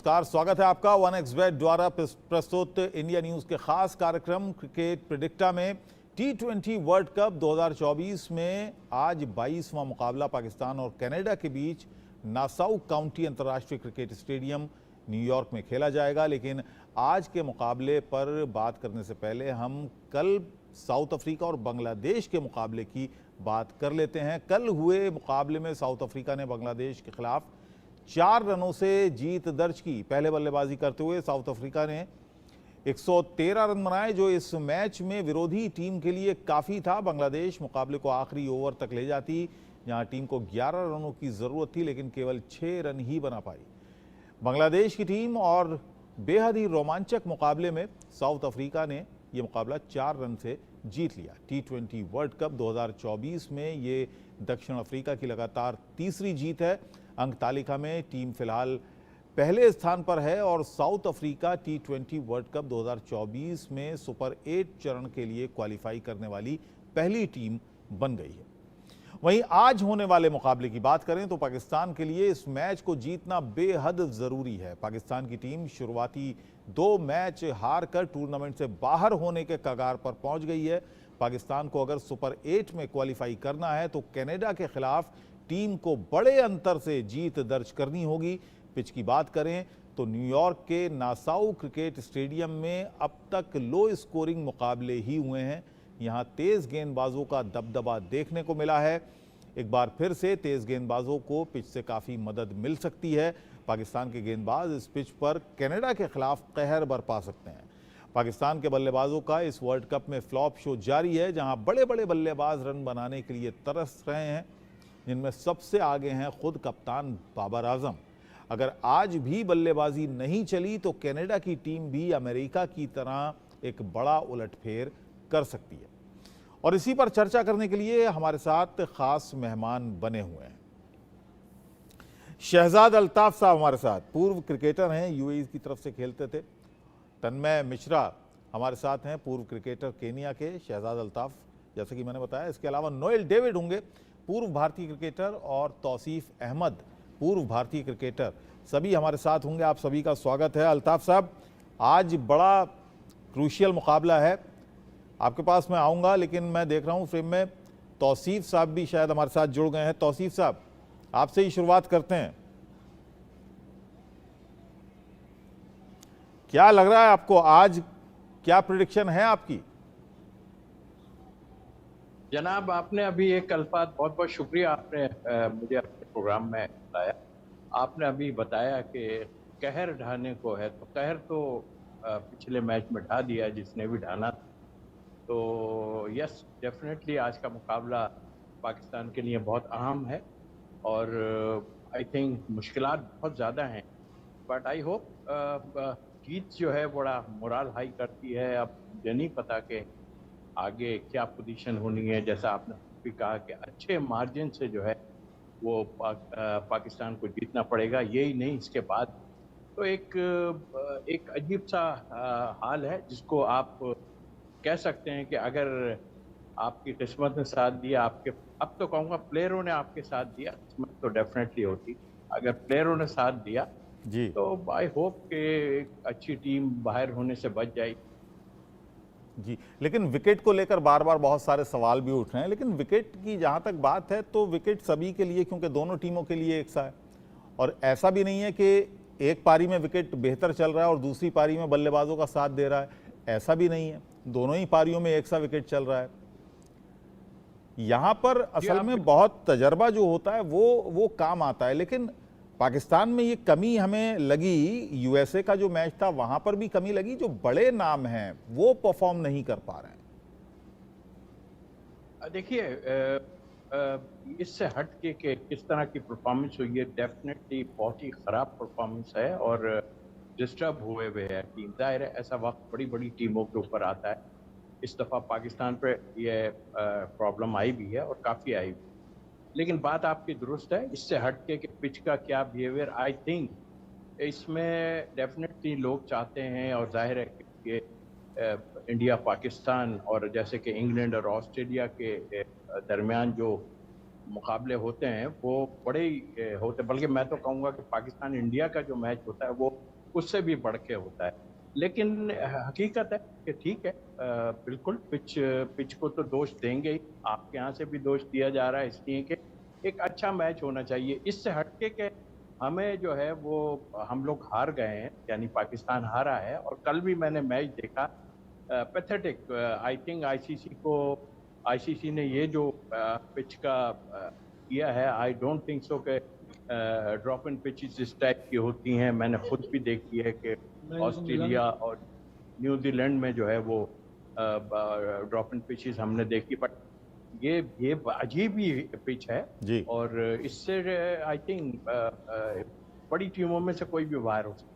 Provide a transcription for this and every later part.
नमस्कार, स्वागत है आपका 1xBet द्वारा प्रस्तुत इंडिया न्यूज के खास कार्यक्रम क्रिकेट प्रेडिक्टा में। T20 वर्ल्ड कप 2024 में आज 22वां मुकाबला पाकिस्तान और कनाडा के बीच नासाउ काउंटी अंतर्राष्ट्रीय क्रिकेट स्टेडियम न्यूयॉर्क में खेला जाएगा। लेकिन आज के मुकाबले पर बात करने से पहले हम कल साउथ अफ्रीका और बांग्लादेश के मुकाबले की बात कर लेते हैं। कल हुए मुकाबले में साउथ अफ्रीका ने बांग्लादेश के खिलाफ 4 रनों से जीत दर्ज की। पहले बल्लेबाजी करते हुए साउथ अफ्रीका ने 113 रन बनाए, जो इस मैच में विरोधी टीम के लिए काफ़ी था। बांग्लादेश मुकाबले को आखिरी ओवर तक ले जाती, जहां टीम को 11 रनों की ज़रूरत थी, लेकिन केवल 6 रन ही बना पाई बांग्लादेश की टीम। और बेहद ही रोमांचक मुकाबले में साउथ अफ्रीका ने यह मुकाबला 4 रन से जीत लिया। T20 वर्ल्ड कप 2024 में ये दक्षिण अफ्रीका की लगातार तीसरी जीत है। अंक तालिका में टीम फिलहाल पहले स्थान पर है और south Africa T20 world cup 2024 में सुपर 8 चरण के लिए क्वालिफाई करने वाली पहली टीम बन गई है। वहीं आज होने वाले मुकाबले की बात करें तो पाकिस्तान के लिए इस मैच को जीतना बेहद ज़रूरी है। पाकिस्तान की टीम शुरुआती 2 मैच हार कर टूर्नामेंट से बाहर होने के कगार पर पहुंच गई है। पाकिस्तान को अगर सुपर 8 में क्वालिफाई करना है तो कनाडा के खिलाफ टीम को बड़े अंतर से जीत दर्ज करनी होगी। पिच की बात करें तो न्यूयॉर्क के नासाउ क्रिकेट स्टेडियम में अब तक लो स्कोरिंग मुकाबले ही हुए हैं। यहां तेज गेंदबाजों का दबदबा देखने को मिला है। एक बार फिर से तेज गेंदबाजों को पिच से काफ़ी मदद मिल सकती है। पाकिस्तान के गेंदबाज इस पिच पर कनाडा के खिलाफ कहर बरपा सकते हैं। पाकिस्तान के बल्लेबाजों का इस वर्ल्ड कप में फ्लॉप शो जारी है, जहां बड़े बड़े बल्लेबाज रन बनाने के लिए तरस रहे हैं, जिनमें सबसे आगे हैं खुद कप्तान बाबर आजम। अगर आज भी बल्लेबाजी नहीं चली तो कनाडा की टीम भी अमेरिका की तरह एक बड़ा उलटफेर कर सकती है। और इसी पर चर्चा करने के लिए हमारे साथ खास मेहमान बने हुए हैं। शहजाद अल्ताफ साहब हमारे साथ, पूर्व क्रिकेटर हैं, यूएई की तरफ से खेलते थे। तन्मय मिश्रा हमारे साथ हैं, पूर्व क्रिकेटर केनिया के। शहजाद अल्ताफ जैसे कि मैंने बताया। इसके अलावा नोएल डेविड होंगे, पूर्व भारतीय क्रिकेटर, और तौसीफ अहमद, पूर्व भारतीय क्रिकेटर, सभी हमारे साथ होंगे। आप सभी का स्वागत है। अल्ताफ साहब, आज बड़ा क्रूशियल मुकाबला है। आपके पास मैं आऊँगा, लेकिन मैं देख रहा हूँ फ्रेम में तौसीफ साहब भी शायद हमारे साथ जुड़ गए हैं। तौसीफ साहब, आपसे ही शुरुआत करते हैं। क्या लग रहा है आपको, आज क्या प्रेडिक्शन है आपकी? जनाब, आपने अभी एक अल्फाज, बहुत बहुत शुक्रिया, आपने मुझे अपने प्रोग्राम में बताया। आपने अभी बताया कि कहर ढाने को है, तो कहर तो पिछले मैच में ढा दिया जिसने भी ढाना था। तो यस, डेफिनेटली आज का मुकाबला पाकिस्तान के लिए बहुत अहम है और आई थिंक मुश्किलात बहुत ज़्यादा हैं, बट आई होप जीत जो है बड़ा मोरल हाई करती है। अब मुझे नहीं पता कि आगे क्या पोजीशन होनी है। जैसा आपने भी कहा कि अच्छे मार्जिन से जो है वो पाकिस्तान को जीतना पड़ेगा, यही नहीं इसके बाद। तो एक अजीब सा हाल है जिसको आप कह सकते हैं कि अगर आपकी किस्मत ने साथ दिया, आपके, अब तो कहूँगा प्लेयरों ने आपके साथ दिया, किस्मत तो डेफिनेटली होती, अगर प्लेयरों ने साथ दिया जी, तो आई होप कि एक अच्छी टीम बाहर होने से बच जाएगी। जी, लेकिन विकेट को लेकर बार बार बहुत सारे सवाल भी उठ रहे हैं। लेकिन विकेट की जहां तक बात है तो विकेट सभी के लिए, क्योंकि दोनों टीमों के लिए एक सा है। और ऐसा भी नहीं है कि एक पारी में विकेट बेहतर चल रहा है और दूसरी पारी में बल्लेबाजों का साथ दे रहा है, ऐसा भी नहीं है। दोनों ही पारियों में एक सा विकेट चल रहा है। यहां पर असल में बहुत तजर्बा जो होता है वो काम आता है। लेकिन पाकिस्तान में ये कमी हमें लगी, यूएसए का जो मैच था वहां पर भी कमी लगी, जो बड़े नाम हैं वो परफॉर्म नहीं कर पा रहे हैं। देखिए, इससे हट के कि किस तरह की परफॉर्मेंस हुई है, डेफिनेटली बहुत ही ख़राब परफॉर्मेंस है और डिस्टर्ब हुए हुए है टीम। जाहिर है ऐसा वक्त बड़ी बड़ी टीमों के ऊपर आता है। इस दफ़ा पाकिस्तान पे ये प्रॉब्लम आई भी है और काफ़ी आई भी। लेकिन बात आपकी दुरुस्त है। इससे हट के कि पिच का क्या बिहेवियर, आई थिंक इसमें डेफिनेटली लोग चाहते हैं, और जाहिर है कि इंडिया पाकिस्तान और जैसे कि इंग्लैंड और ऑस्ट्रेलिया के दरमियान जो मुकाबले होते हैं वो बड़े ही होते, बल्कि मैं तो कहूँगा कि पाकिस्तान इंडिया का जो मैच होता है वो उससे भी बढ़ के होता है। लेकिन हकीकत है कि ठीक है, बिल्कुल पिच को तो दोष देंगे ही। आपके यहाँ से भी दोष दिया जा रहा है इसलिए कि एक अच्छा मैच होना चाहिए। इससे हटके के हमें जो है वो हम लोग हार गए हैं, यानी पाकिस्तान हारा है। और कल भी मैंने मैच देखा, पैथेटिक। आई थिंक आईसीसी ने ये जो पिच का किया है, आई डोंट थिंक सो कि ड्रॉप इन पिचेस इस टाइप की होती हैं। मैंने खुद भी देखी है कि ऑस्ट्रेलिया और न्यूजीलैंड में जो है वो ड्रॉप इन पिचेस हमने देखी, बट ये अजीब ही पिच है। जी। और इससे आई थिंक बड़ी टीमों में से कोई भी बाहर हो सकता है।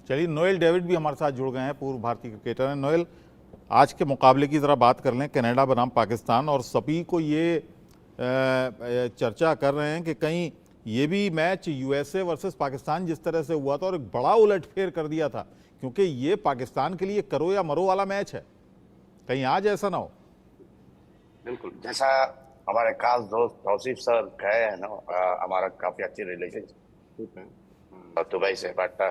चलिए, नोएल डेविड भी हमारे साथ जुड़ गए हैं, पूर्व भारतीय क्रिकेटर हैं। नोएल, आज के मुकाबले की ज़रा बात कर लें। कनाडा बनाम पाकिस्तान, और सभी को ये चर्चा कर रहे हैं कि कहीं ये भी मैच यूएसए वर्सेस पाकिस्तान जिस तरह से हुआ था और एक बड़ा उलटफेर कर दिया था, क्योंकि ये पाकिस्तान के लिए करो या मरो वाला मैच है, कहीं आज ऐसा ना हो। बिल्कुल, जैसा हमारे खास दोस्त तौसीफ सर कहे हैं ना, हमारा काफी अच्छी रिलेशनशिप है दुबई से, but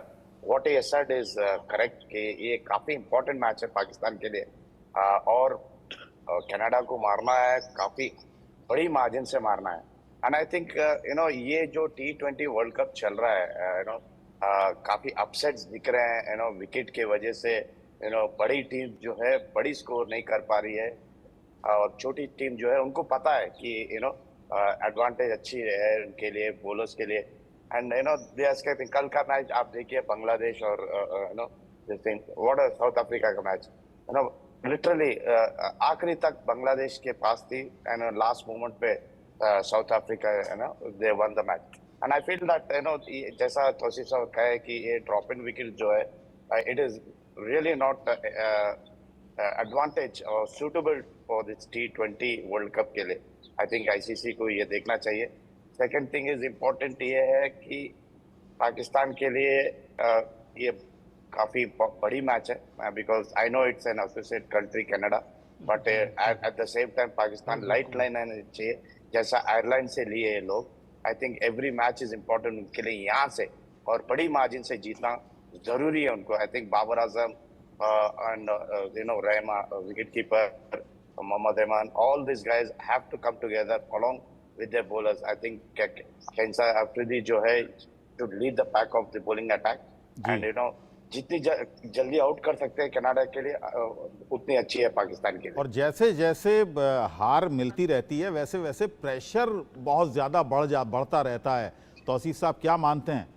what he said is correct कि ये काफी इंपॉर्टेंट मैच है पाकिस्तान के लिए। और कनाडा को मारना है, काफी बड़ी मार्जिन से मारना है। एंड आई थिंक ये जो T20 वर्ल्ड कप चल रहा है, काफी अपसेट्स दिख रहे हैं, विकेट के वजह से। बड़ी टीम जो है बड़ी स्कोर नहीं कर पा रही है, और छोटी टीम जो है उनको पता है कि एडवांटेज अच्छी है उनके लिए, बॉलर्स के लिए। एंड कल का मैच आप देखिए, बांग्लादेश और व्हाट साउथ अफ्रीका का मैच, लिटरली आखिरी तक बांग्लादेश के पास थी, एंड लास्ट मोमेंट पे south Africa they one the match. And I feel that जैसा तौसीफ साहब कहे कि ये ड्रॉप इन विकेट जो है, it is really not advantage और suitable for this T20 world cup के लिए। आई थिंक आईसीसी को ये देखना चाहिए। सेकंड थिंग इज इम्पोर्टेंट ये है कि पाकिस्तान के लिए ये काफी बड़ी मैच है, because I know it's an associate country Canada, but at the same time Pakistan light line आना चाहिए, जैसा आयरलैंड से लिए लोग। I think every match is important उनके लिए, यहाँ से और बड़ी मार्जिन से जीतना जरूरी है उनको। I think Babar Azam and Rahman, wicketkeeper, Mohammad Rahman, all these guys have to come together along with their bowlers. I think Kensa Afridi जो है should lead the pack of the bowling attack, and जितनी जल्दी out कर सकते हैं Canada के लिए, उतनी अच्छी है पाकिस्तान के लिए। और जैसे जैसे हार मिलती रहती है, वैसे वैसे प्रेशर बहुत ज़्यादा बढ़ता रहता है। तौसीफ साहब, क्या मानते हैं?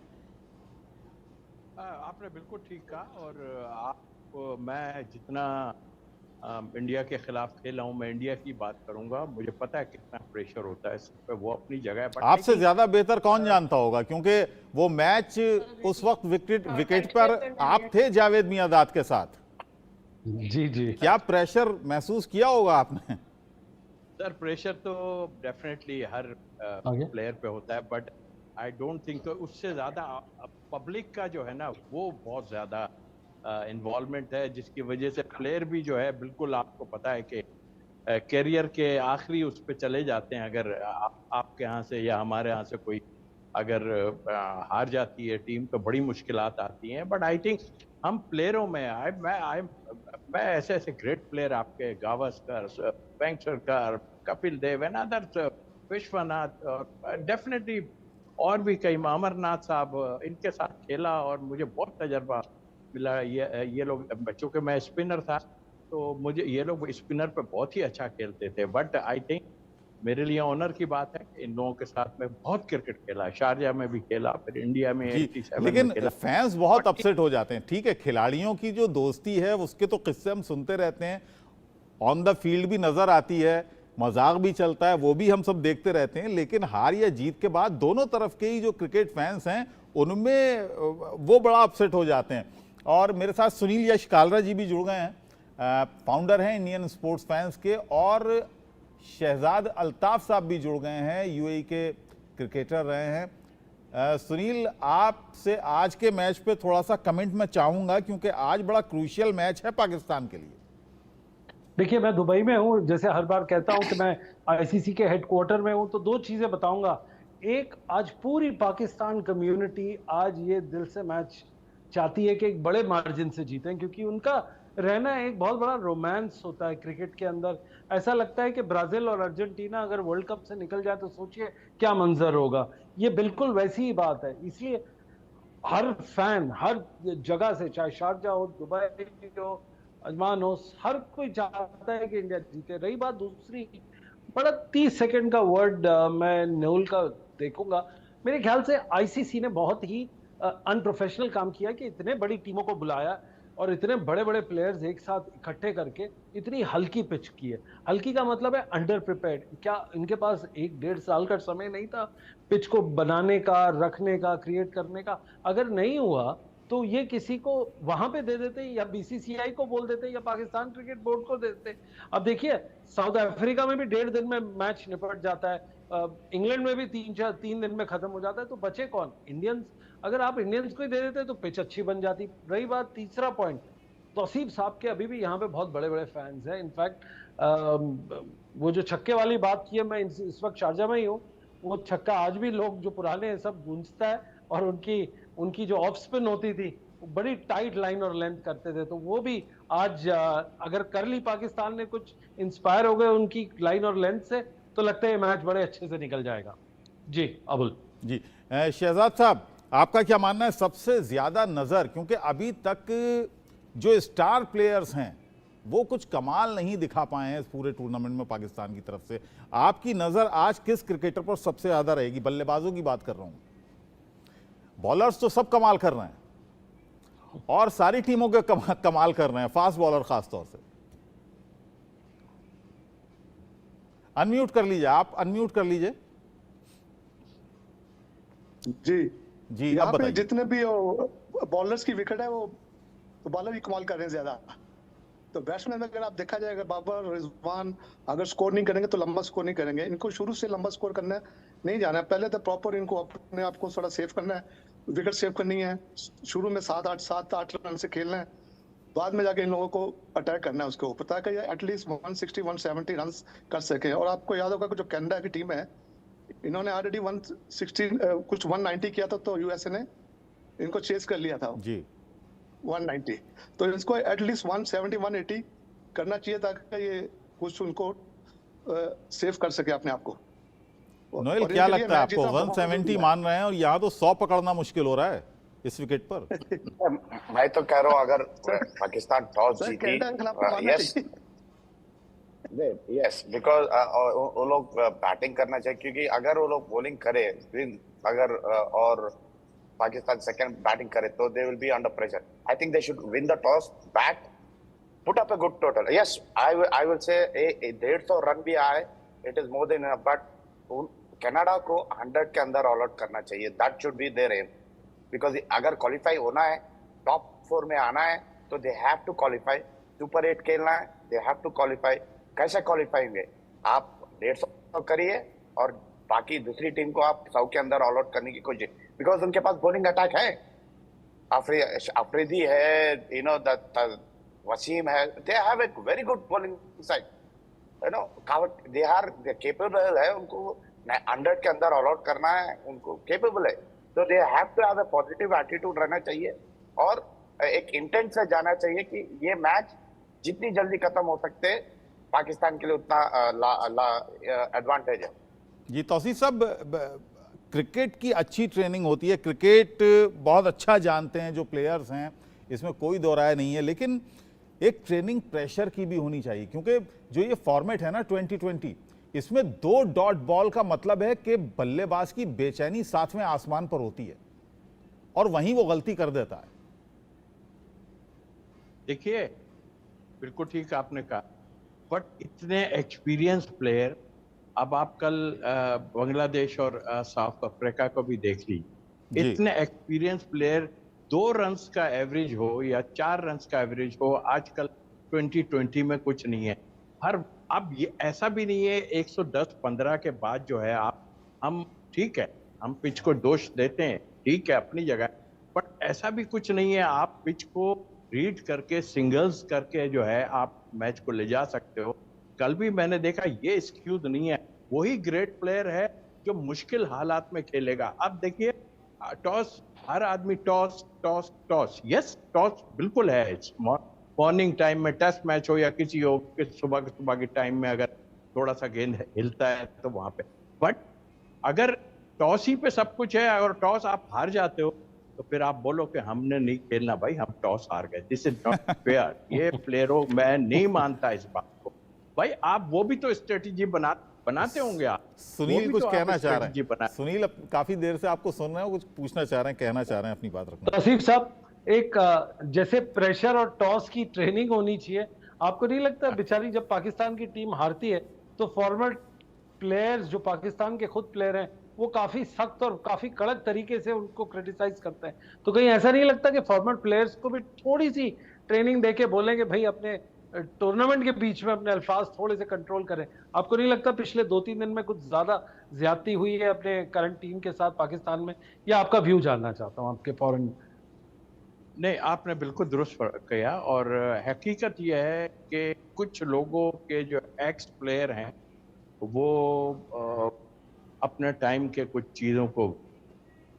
आपने बिल्कुल ठीक कहा। और मैं जितना इंडिया के खिलाफ खेला हूँ, मैं इंडिया की बात करूंगा, मुझे पता है कितना प्रेशर होता है सब पे, वो अपनी जगह पर। आपसे ज्यादा बेहतर कौन जानता होगा, क्योंकि वो मैच उस वक्त विकेट पर आप थे जावेद मियांदाद के साथ। जी जी, क्या प्रेशर महसूस किया होगा आपने? सर, प्रेशर तो डेफिनेटली हर प्लेयर पे होता है, बट आई डोंट थिंक तो उससे ज्यादा पब्लिक का जो है ना, वो बहुत ज्यादा इन्वॉल्वमेंट है, जिसकी वजह से प्लेयर भी जो है, बिल्कुल आपको पता है कि कैरियर के आखिरी उस पर चले जाते हैं। अगर आपके यहाँ से या हमारे यहाँ से कोई अगर हार जाती है टीम, तो बड़ी मुश्किलात आती हैं। बट आई थिंक हम प्लेयरों में मैं ऐसे ग्रेट प्लेयर, आपके Gavaskar, वेंकटरकर, Kapil Dev and others, Vishwanath, definitely और भी कई, अमरनाथ साहब, इनके साथ खेला और मुझे बहुत तजर्बा मिला। ये लोग, चूंकि मैं स्पिनर था तो मुझे ये लोग स्पिनर पे बहुत ही अच्छा खेलते थे। बट आई थिंक मेरे लिए ऑनर की बात है इन लोगों के साथ में बहुत क्रिकेट खेला, शारजा में भी खेला, फिर इंडिया में 87 लेकिन में खेला। फैंस बहुत अपसेट हो जाते हैं। ठीक है, खिलाड़ियों की जो दोस्ती है उसके तो किस्से हम सुनते रहते हैं, ऑन द फील्ड भी नजर आती है, मजाक भी चलता है, वो भी हम सब देखते रहते हैं। लेकिन हार या जीत के बाद दोनों तरफ के ही जो क्रिकेट फैंस हैं उनमें वो बड़ा अपसेट हो जाते हैं। और मेरे साथ सुनील यश कालरा जी भी जुड़ गए हैं, फाउंडर हैं इंडियन स्पोर्ट्स फैंस के, और शहजाद अल्ताफ साहब भी जुड़ गए हैं, यूएई के क्रिकेटर रहे हैं। सुनील, आपसे आज के मैच पे थोड़ा सा कमेंट मैं चाहूँगा, क्योंकि आज बड़ा क्रूशियल मैच है पाकिस्तान के लिए। देखिए, मैं दुबई में हूँ, जैसे हर बार कहता हूँ कि मैं आईसीसी के हेडक्वार्टर में हूँ, तो दो चीज़ें बताऊँगा। एक, आज पूरी पाकिस्तान कम्युनिटी आज ये दिल से मैच चाहती है कि एक बड़े मार्जिन से जीतें, क्योंकि उनका रहना एक बहुत बड़ा रोमांस होता है क्रिकेट के अंदर। ऐसा लगता है कि ब्राजील और अर्जेंटीना अगर वर्ल्ड कप से निकल जाए तो सोचिए क्या मंजर होगा। ये बिल्कुल वैसी ही बात है। इसलिए हर फैन हर जगह से, चाहे शारजा हो, दुबई हो, अजमान हो, हर कोई चाहता है कि इंडिया जीते। रही बात दूसरी, बड़ा 30 सेकंड का वर्ड मैं न्यूल का देखूंगा। मेरे ख्याल से आईसीसी ने बहुत ही अनप्रोफेशनल काम किया कि इतने बड़ी टीमों को बुलाया और इतने बड़े बड़े प्लेयर्स एक साथ इकट्ठे करके इतनी हल्की पिच की है। हल्की का मतलब है अंडर प्रिपेयर्ड। क्या इनके पास 1-1.5 साल का समय नहीं था पिच को बनाने का, रखने का, क्रिएट करने का? अगर नहीं हुआ तो ये किसी को वहां पे दे देते, या बीसीसीआई को बोल देते, या पाकिस्तान क्रिकेट बोर्ड को दे देते। अब देखिए साउथ अफ्रीका में भी 1.5 दिन में मैच निपट जाता है, इंग्लैंड में भी 3 दिन में खत्म हो जाता है, तो बचे कौन? इंडियंस। अगर आप इंडियंस को ही दे देते तो पिच अच्छी बन जाती। रही बात तीसरा पॉइंट, तौसीफ साहब के अभी भी यहाँ पे बहुत बड़े बड़े फैंस हैं। इनफैक्ट वो जो छक्के वाली बात की है, मैं इस वक्त शारजा में ही हूँ, वो छक्का आज भी लोग जो पुराने हैं सब गूंजता है। और उनकी जो ऑफ स्पिन होती थी वो बड़ी टाइट लाइन और लेंथ करते थे, तो वो भी आज अगर कर ली पाकिस्तान ने, कुछ इंस्पायर हो गए उनकी लाइन और लेंथ से, तो लगता है मैच बड़े अच्छे से निकल जाएगा। जी अबुल जी। शहजाद साहब, आपका क्या मानना है? सबसे ज्यादा नजर, क्योंकि अभी तक जो स्टार प्लेयर्स हैं वो कुछ कमाल नहीं दिखा पाए हैं इस पूरे टूर्नामेंट में पाकिस्तान की तरफ से, आपकी नजर आज किस क्रिकेटर पर सबसे ज्यादा रहेगी? बल्लेबाजों की बात कर रहा हूं, बॉलर्स तो सब कमाल कर रहे हैं और सारी टीमों के कमाल कर रहे हैं, फास्ट बॉलर खास तौर से। अनम्यूट कर लीजिए, आप अनम्यूट कर लीजिए। जी जी, अब बताइए। जितने भी बॉलर्स की विकेट है वो तो बॉलर ही कमाल कर रहे हैं ज्यादा। तो बैट्समैन में अगर आप देखा जाए, अगर बाबर, रिजवान अगर स्कोर नहीं करेंगे तो लंबा स्कोर नहीं करेंगे। इनको शुरू से लंबा स्कोर करना नहीं जाना है, पहले तो प्रॉपर इनको अपने आप को थोड़ा सेव करना है, विकेट सेव करनी है। शुरू में 7-8 रन से खेलना है, बाद में जाके इन लोगों को अटैक करना है उसके ऊपर, ताकि ये एटलीस्ट 160-170 रन कर सके। और आपको याद होगा कि जो कनाडा की टीम है, इन्होंने ऑलरेडी 160 कुछ 190 किया था, तो यूएसए ने इनको चेस कर लिया था जी 190। तो इसको एटलीस्ट 170-180 करना चाहिए ताकि ये कुछ उनको सेव कर सके अपने आप को। नोएल, और क्या इनके लिए लगता है मैच आपको? जीतना बहुत 170 जरूरी है। मान रहे हैं और यहाँ तो 100 पकड़ना मुश्किल हो रहा है इस विकेट पर। मैं तो कह रहा हूँ अगर पाकिस्तान टॉस सर, जीती, कनाडा के खिलाफ तो मानना यस चाहिए। यस, बिकॉज वो लोग बैटिंग करना चाहिए, क्योंकि अगर वो लोग बॉलिंग करे अगर और पाकिस्तान सेकंड बैटिंग करे तो they will be under pressure. I think they should win the toss, bat, put up a good total. Yes, I will say 150 run भी आए, it is more than enough, but Canada को 100 के अंदर all out करना चाहिए। That should be their aim, because अगर qualify होना है, टॉप 4 में आना है, तो they have to qualify. Super 8 खेलना है, दे हैव टू क्वालिफाई। कैसे क्वालिफाई होंगे? आप 150 करिए और बाकी दूसरी टीम को आप 100 के अंदर ऑल आउट करने की कोशिश, बिकॉज उनके पास बॉलिंग अटैक है, अफरीदी है, यू नो वसीम है, they have a very good bowling side, you know, they are capable है, उनको 100 के अंदर ऑल आउट करना है, उनको केपेबल है। तो they have to have a positive attitude रहना चाहिए और एक इंटेंट से जाना चाहिए कि ये मैच जितनी जल्दी खत्म हो सकते पाकिस्तान के लिए उतना एडवांटेज है। जी तौसीफ साहब, क्रिकेट की अच्छी ट्रेनिंग होती है, क्रिकेट बहुत अच्छा जानते हैं जो प्लेयर्स हैं, इसमें कोई दो राय नहीं है, लेकिन एक ट्रेनिंग प्रेशर की भी होनी चाहिए, क्योंकि जो ये फॉर्मेट है ना 2020, इसमें 2 डॉट बॉल का मतलब है कि बल्लेबाज की बेचैनी 7वें आसमान पर होती है और वहीं वो गलती कर देता है। देखिए, बिल्कुल ठीक आपने कहा, बट इतने एक्सपीरियंस प्लेयर, अब आप कल बांग्लादेश और साउथ अफ्रीका को भी देख ली, इतने एक्सपीरियंस प्लेयर 2 रन्स का एवरेज हो या 4 रन्स का एवरेज हो, आजकल 2020 में कुछ नहीं है। अब ये ऐसा भी नहीं है 110-15 के बाद जो है हम ठीक है, हम पिच को दोष देते हैं, ठीक है अपनी जगह, बट ऐसा भी कुछ नहीं है। आप पिच को रीड करके, सिंगल्स करके जो है आप मैच को ले जा सकते हो। कल भी मैंने देखा ये स्क्यूज नहीं है, वही ग्रेट प्लेयर है जो मुश्किल हालात में खेलेगा। अब देखिए, टॉस हर आदमी toss toss toss, yes toss बिल्कुल है। मॉर्निंग टाइम में टेस्ट मैच हो या किसी हो, सुबह के टाइम में अगर थोड़ा सा गेंद हिलता है तो वहां पे, बट अगर टॉस ही पे सब कुछ है और टॉस आप हार जाते हो तो फिर आप बोलो कि हमने नहीं खेलना भाई, हम टॉस हार गए, दिस इज नॉट फेयर। ये प्लेयरों, मैं नहीं मानता इस बात को भाई। आप वो भी तो स्ट्रेटेजी बनाते होंगे आप। सुनील कुछ कहना चाह रहे हैं। हैं। सुनील काफी देर से आपको सुन रहे हो, कुछ पूछना चाह रहे हैं, कहना चाह रहे हैं, अपनी बात रखना। तौसीफ साहब, एक जैसे प्रेशर और टॉस की ट्रेनिंग होनी चाहिए, आपको नहीं लगता बेचारी जब पाकिस्तान की टीम हारती है तो फॉर्मर प्लेयर्स जो पाकिस्तान के खुद प्लेयर हैं वो काफी सख्त और काफी कड़क तरीके से उनको क्रिटिसाइज करते हैं, तो कहीं ऐसा नहीं लगता कि फॉर्मर प्लेयर्स को भी थोड़ी सी ट्रेनिंग देके बोलेंगे भाई अपने टूर्नामेंट के बीच में अपने अल्फाज थोड़े से कंट्रोल करें? आपको नहीं लगता पिछले 2-3 दिन में कुछ ज्यादा ज्यादती हुई है अपने करंट टीम के साथ पाकिस्तान में? या आपका व्यू जानना चाहता हूं आपके फॉरेन। नहीं, आपने बिल्कुल दुरुस्त किया, और हकीकत यह है कि कुछ लोगों के जो एक्स प्लेयर हैं वो अपने टाइम के कुछ चीज़ों को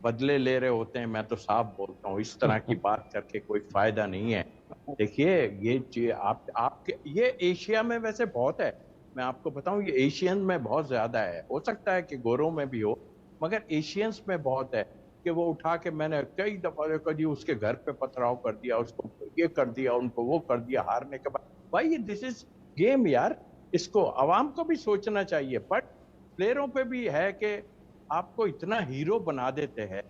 बदले ले रहे होते हैं। मैं तो साफ बोलता हूँ, इस तरह की बात करके कोई फायदा नहीं है। देखिए, ये चीज आपके ये एशिया में वैसे बहुत है, मैं आपको बताऊं, ये एशियन में बहुत ज्यादा है। हो सकता है कि गोरों में भी हो, मगर एशियंस में बहुत है कि वो उठा के, मैंने कई दफा कभी उसके घर पे पथराव कर दिया, उसको ये कर दिया, उनको वो कर दिया हारने के बाद। भाई ये दिस इज गेम यार, इसको आवाम को भी सोचना चाहिए। बट प्लेयरों पे भी है कि आपको इतना हीरो बना देते हैं।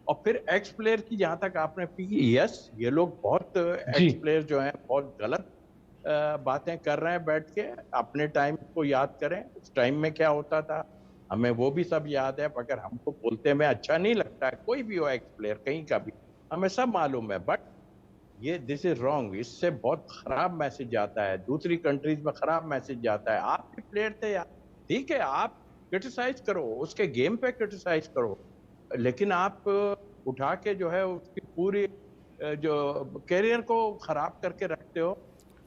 और फिर एक्स प्लेयर की जहां तक आपने यस, ये लोग बहुत एक्स प्लेयर जो हैं बहुत गलत बातें कर रहे हैं बैठ के। अपने टाइम को याद करें, उस टाइम में क्या होता था, हमें वो भी सब याद है, मगर हमको बोलते में अच्छा नहीं लगता है। कोई भी हो एक्स प्लेयर कहीं का भी, हमें सब मालूम है। बट ये दिस इज रॉन्ग, इससे बहुत खराब मैसेज आता है, दूसरी कंट्रीज में खराब मैसेज जाता है। आप भी प्लेयर थे यार, ठीक है, आप क्रिटिसाइज करो, उसके गेम पे क्रिटिसाइज करो, लेकिन आप उठा के जो है उसकी पूरी जो कैरियर को खराब करके रखते हो।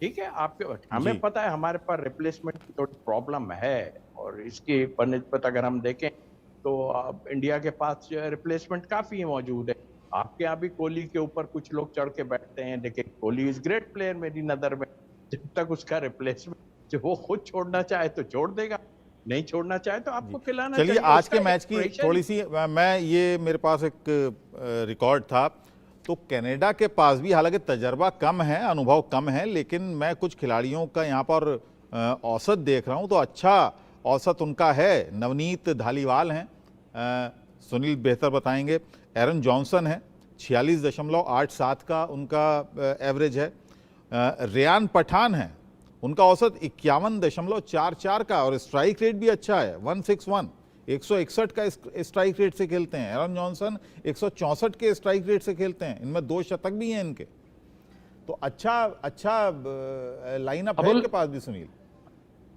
ठीक है, आपके हमें पता है हमारे पास रिप्लेसमेंट की थोड़ी प्रॉब्लम है, और इसकी बनस्बत अगर हम देखें तो इंडिया के पास रिप्लेसमेंट काफी मौजूद है। आपके यहाँ भी कोहली के ऊपर कुछ लोग चढ़ के बैठते हैं, देखिए कोहली इज ग्रेट प्लेयर मेरी नजर में। जब तक उसका रिप्लेसमेंट जो वो खुद छोड़ना चाहे तो छोड़ देगा, नहीं छोड़ना चाहे तो आपको खिलाना चाहिए। चलिए, आज के मैच की थोड़ी सी, मैं ये मेरे पास एक रिकॉर्ड था, तो कनाडा के पास भी हालांकि तजर्बा कम है, अनुभव कम है, लेकिन मैं कुछ खिलाड़ियों का यहाँ पर औसत देख रहा हूँ तो अच्छा औसत उनका है। नवनीत धालीवाल हैं, सुनील बेहतर बताएंगे। एरन जॉनसन है, 46.87 का उनका एवरेज है। रेयान पठान है, उनका औसत 51.44 का, और स्ट्राइक रेट भी अच्छा है 161, 161 का स्ट्राइक रेट से खेलते हैं। एरन जॉनसन 164 के स्ट्राइक रेट से खेलते हैं, इनमें 2 शतक भी हैं इनके, तो अच्छा लाइनअप है इनके पास भी। सुनील,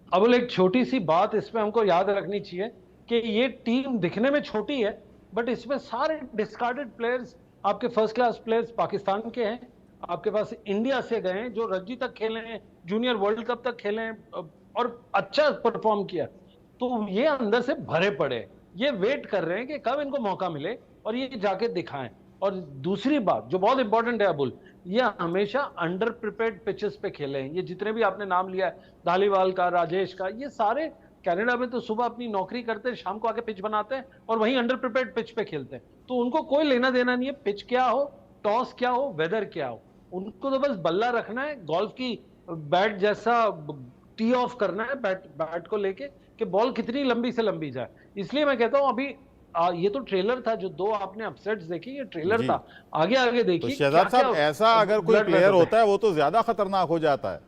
अब एक छोटी सी बात इसमें हमको याद रखनी चाहिए कि ये टीम दिखने में छोटी है, बट इसमें सारे डिस्कार्डेड प्लेयर्स आपके फर्स्ट क्लास प्लेयर्स पाकिस्तान के हैं। आपके पास इंडिया से गए हैं जो रणजी तक खेले हैं, जूनियर वर्ल्ड कप तक खेले हैं और अच्छा परफॉर्म किया, तो ये अंदर से भरे पड़े, ये वेट कर रहे हैं कि कब इनको मौका मिले और ये जाके दिखाएं। और दूसरी बात जो बहुत इंपॉर्टेंट है अबुल, ये हमेशा अंडर प्रिपेयर्ड पिचेस पे खेले हैं। ये जितने भी आपने नाम लिया है, धालीवाल का, राजेश का, ये सारे कनाडा में तो सुबह अपनी नौकरी करते हैं, शाम को आके पिच बनाते हैं और वहीं अंडर प्रिपेयर्ड पिच पे खेलते हैं, तो उनको कोई लेना देना नहीं है पिच क्या हो, टॉस क्या हो, वेदर क्या हो। उनको तो बस बल्ला रखना है, गोल्फ की बैट जैसा टी ऑफ करना है बैट को लेके कि बॉल कितनी लंबी से लंबी जाए। इसलिए मैं कहता हूं अभी ये तो ट्रेलर था, जो 2 आपने अपसेट्स देखी, ये ट्रेलर था, आगे देखिए। तो शहजाद साहब, ऐसा अगर कोई प्लेयर होता है वो तो ज्यादा खतरनाक हो जाता है,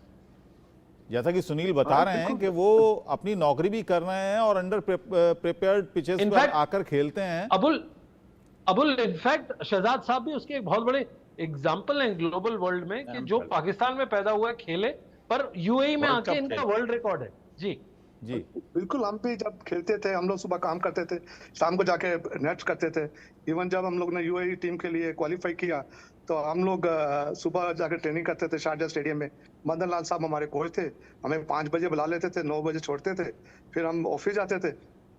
जैसा कि सुनील बता रहे हैं कि वो अपनी नौकरी भी कर रहे हैं और अंडर प्रिपेयर्ड पिचेस पर आकर खेलते हैं। अबुल इनफैक्ट शहजाद साहब भी उसके एक बहुत बड़े एग्जाम्पल हैं ग्लोबल वर्ल्ड में, कि जो पाकिस्तान में पैदा हुआ खेले पर यूएई में आके इनका वर्ल्ड रिकॉर्ड है। जी बिल्कुल, हम भी जब खेलते थे, हम लोग सुबह काम करते थे, शाम को जाके नेट्स करते थे। इवन जब हम लोग ने यूएई टीम के लिए क्वालिफाई किया तो हम लोग सुबह जाकर ट्रेनिंग करते थे शारजा स्टेडियम में। मदन लाल साहब हमारे कोच थे, हमें 5 बजे बुला लेते थे, 9 बजे छोड़ते थे, फिर हम ऑफिस जाते थे,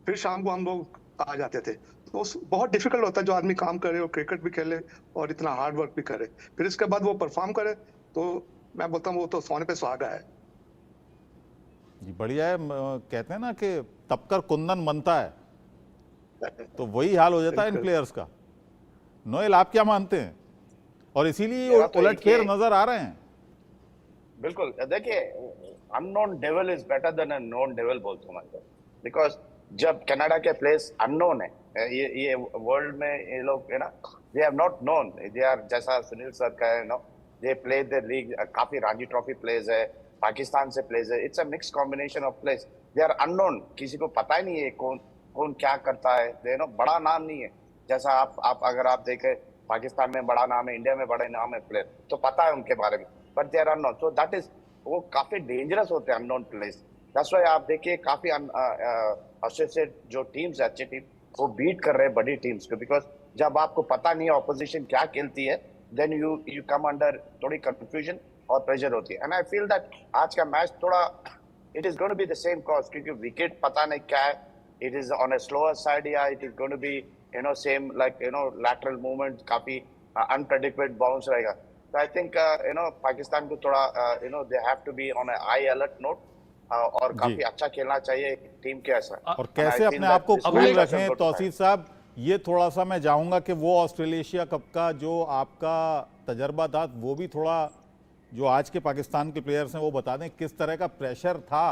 फिर शाम को हम लोग आ जाते थे। तो बहुत डिफिकल्ट होता है जो आदमी काम करे और क्रिकेट भी खेले और इतना हार्ड वर्क भी करे, फिर इसके बाद वो परफॉर्म करे, तो मैं बोलता हूँ वो तो सोने पे सुहागा है। जी बढ़िया है। कहते हैं ना कि तपकर कुंदन बनता है, तो वही हाल हो जाता है इन बिल्कुल। प्लेयर्स का। नोएल, आप क्या मानते हैं? और इसीलिए मेरा तो एक उलटफेर ही- नजर आ रहे हैं। बिल्कुल देखिए, unknown devil is better than a known devil बोलता हूँ मैं, बिकॉज जब कनाडा के प्लेयर्स अननोन है, ये वर्ल्ड में ये लोग है ना, they have not known, they are, जैसा सुनील सर का है नो, दे प्ले द लीग, काफी रणजी ट्रॉफी प्लेयर्स है, पाकिस्तान से प्लेयर्स है, it's a mix combination of players, they are unknown, किसी को पता ही नहीं है कौन कौन क्या करता है, दे नो, बड़ा नाम नहीं है। जैसा आप अगर आप देखें, पाकिस्तान में बड़ा नाम है, इंडिया में बड़े नाम है प्लेयर, तो पता है उनके बारे में, but they are unknown, so that is, वो काफी डेंजरस होते हैं अननोन प्लेयर्स। दैट्स व्हाई आप देखिए काफी एसोसिएट जो टीम्स है, अच्छी टीम, वो बीट कर रहे हैं बड़ी टीम्स को, बिकॉज जब आपको पता नहीं है ऑपोजिशन क्या खेलती है, देन यू कम अंडर थोड़ी कंफ्यूजन और प्रेशर होती है। एंड आई फील दैट आज का मैच थोड़ा, it is going to be the same cause, क्योंकि विकेट पता नहीं क्या है, it is on a slower side या it is going to be same like lateral movement, काफी अनप्रेडिक्टेबल बाउंस रहेगा। So I think पाकिस्तान को थोड़ा they have to be on a high alert note, और काफी अच्छा खेलना चाहिए टीम के ऐसा। और And I कैसे feel अपने that आप को this कूल match रखें will go to तौसीफ साहब, ये थोड़ा सा मैं चाहूंगा कि वो ऑस्ट्रेलेशिया कप का जो आपका तजर्बा था वो भी थोड़ा, जो आज के पाकिस्तान के प्लेयर्स हैं वो बता दें किस तरह का प्रेशर था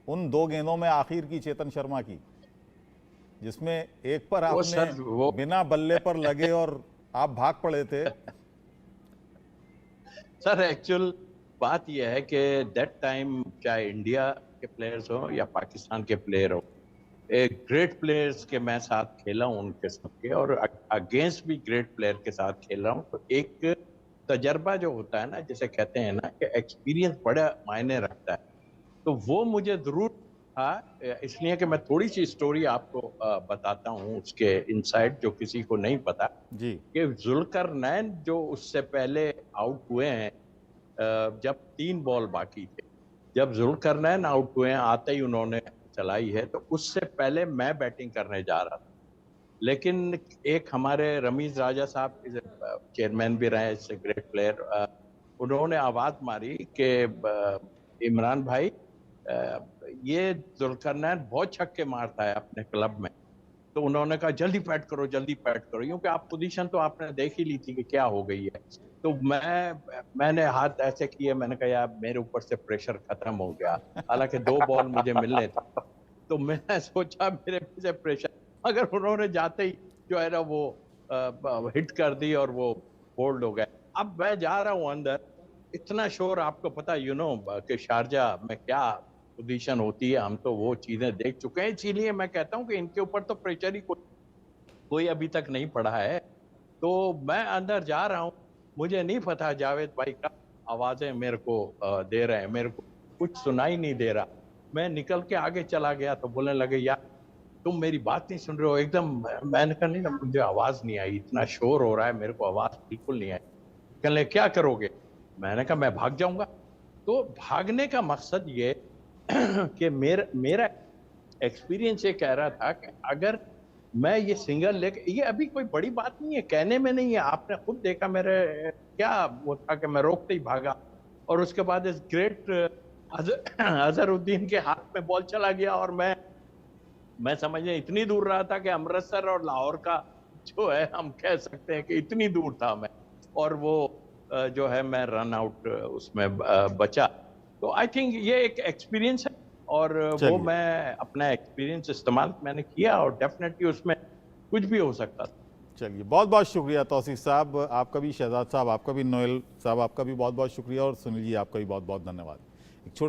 उन 2 गेंदों में आखिर की चेतन शर्मा की, जिसमें एक पर वो आपने सर, वो बिना बल्ले पर लगे और आप भाग पड़े थे। सर एक्चुअल बात यह है कि दैट टाइम चाहे इंडिया के प्लेयर्स हो या पाकिस्तान के प्लेयर हो, एक ग्रेट प्लेयर्स के मैं साथ खेला हूँ उनके सबके, और अगेंस्ट भी ग्रेट प्लेयर के साथ खेल रहा हूँ, तो एक तजर्बा जो होता है ना, जैसे कहते हैं ना कि एक्सपीरियंस बड़ा मायने रखता है, तो वो मुझे जरूर था। इसलिए कि मैं थोड़ी सी स्टोरी आपको बताता हूँ उसके इनसाइड, जो किसी को नहीं पता, जी कि जुल्करनैन जो उससे पहले आउट हुए हैं, जब 3 बॉल बाकी थे, जब जुल्करनैन आउट हुए हैं, आते ही उन्होंने चलाई है, तो उससे पहले मैं बैटिंग करने जा रहा था, लेकिन एक हमारे रमीज राजा साहब चेयरमैन भी रहे, इससे ग्रेट प्लेयर, उन्होंने आवाज मारी कि इमरान भाई, ये जुल्करनैन बहुत छक्के मारता है अपने क्लब में, तो उन्होंने कहा जल्दी पैट करो, जल्दी पैट करो, क्योंकि आप पोजीशन तो आपने देख ही ली थी कि क्या हो गई है। तो मैंने हाथ ऐसे किए, मैंने कहा यार मेरे ऊपर से प्रेशर खत्म हो गया, हालांकि 2 बॉल मुझे मिलने थे, तो मैंने सोचा मेरे पीछे प्रेशर, मगर उन्होंने जाते ही जो है ना वो हिट कर दी और वो बोल्ड हो गए। अब मैं जा रहा हूँ अंदर, इतना शोर, आपको पता कि शारजा में क्या पोजीशन होती है, हम तो वो चीजें देख चुके हैं, इसीलिए मैं कहता हूँ कि इनके ऊपर तो प्रेशर ही कोई अभी तक नहीं पड़ा है। तो मैं अंदर जा रहा हूँ, मुझे नहीं पता जावेद भाई का आवाजें मेरे को दे रहे हैं, मेरे को कुछ सुनाई नहीं दे रहा, मैं निकल के आगे चला गया, तो बोलने लगे यार तुम मेरी बात नहीं सुन रहे हो एकदम। मैंने कहा नहीं ना, मुझे आवाज नहीं आई, इतना शोर हो रहा है, मेरे को आवाज बिल्कुल नहीं आई। कहने क्या करोगे? मैंने कहा मैं भाग जाऊंगा। तो भागने का मकसद ये कि मेरा एक्सपीरियंस ये कह रहा था कि अगर मैं ये सिंगल लेग, ये अभी कोई बड़ी बात नहीं है, कहने में नहीं है, आपने खुद देखा मेरे क्या वो था कि मैं रोकते ही भागा, और उसके बाद इस ग्रेट अजहरुद्दीन के हाथ में बॉल चला गया, और मैं समझे इतनी दूर रहा था कि अमृतसर और लाहौर का जो है, हम कह सकते हैं कि इतनी दूर था मैं, और वो जो है मैं रन आउट उसमें बचा। तो आई थिंक ये एक एक्सपीरियंस है, और वो मैं अपना एक्सपीरियंस इस्तेमाल मैंने किया, और डेफिनेटली उसमें कुछ भी हो सकता था। चलिए, बहुत बहुत शुक्रिया तौसीफ साहब, आपका भी, शहजाद साहब आपका भी, नोएल साहब आपका भी बहुत बहुत शुक्रिया, और सुनील जी आपका भी बहुत बहुत धन्यवाद। एक छोटे